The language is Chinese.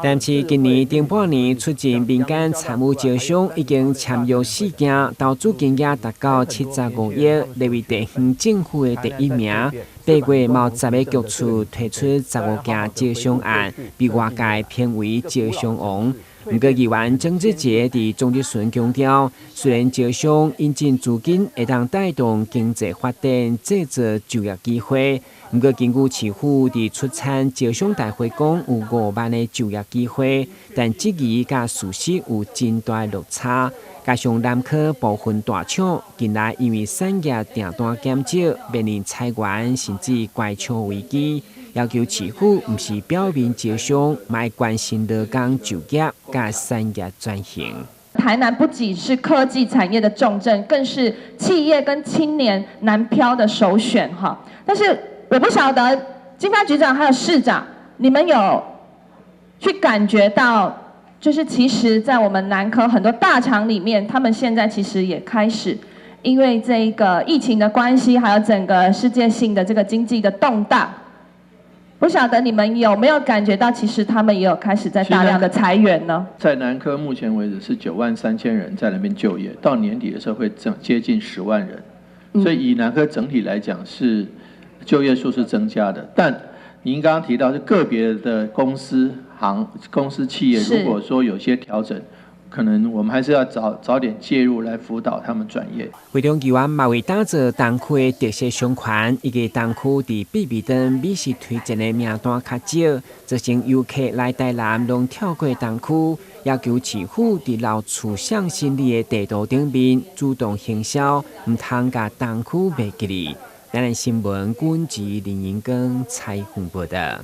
但是今年顶半年出境民间参与招商已经签约4件，投资金额达到75亿，列为地方政府的第1名。8月某10个局处推出15件招商案，被外界评为招商王。不过，议员郑志杰伫总质询强调，虽然招商引进资金会当带动经济发展、制造就业机会，不过根据市府伫出产招商大会讲有5万的就业机会，但质疑甲事实有真大落差。加上南科部分大厂近来因为产业订单减少，面临裁员甚至关厂危机。要求市府不是表面招商，卖关心劳工就业甲产业转型。台南不仅是科技产业的重镇，更是企业跟青年南漂的首选哈。但是我不晓得经发局长还有市长，你们有去感觉到，就是其实在我们南科很多大厂里面，他们现在其实也开始因为这个疫情的关系，还有整个世界性的这个经济的动荡。不晓得你们有没有感觉到，其实他们也有开始在大量的裁员呢？在南科目前为止是93000人在那边就业，到年底的时候会接近10万人，所以以南科整体来讲是就业数是增加的。但您刚刚提到是个别的公司企业，如果说有些调整，可能我们还是要早点介入来辅导他们转业。会中议员嘛为打造东区的特色商圈，以及东区伫必比登美食推荐的名单较少，造成游客来台南拢跳过东区，要求市府伫老厝向心理的地图顶面主动行销，唔通甲东区袂记哩。咱的新闻，阮是林英庚采访报道。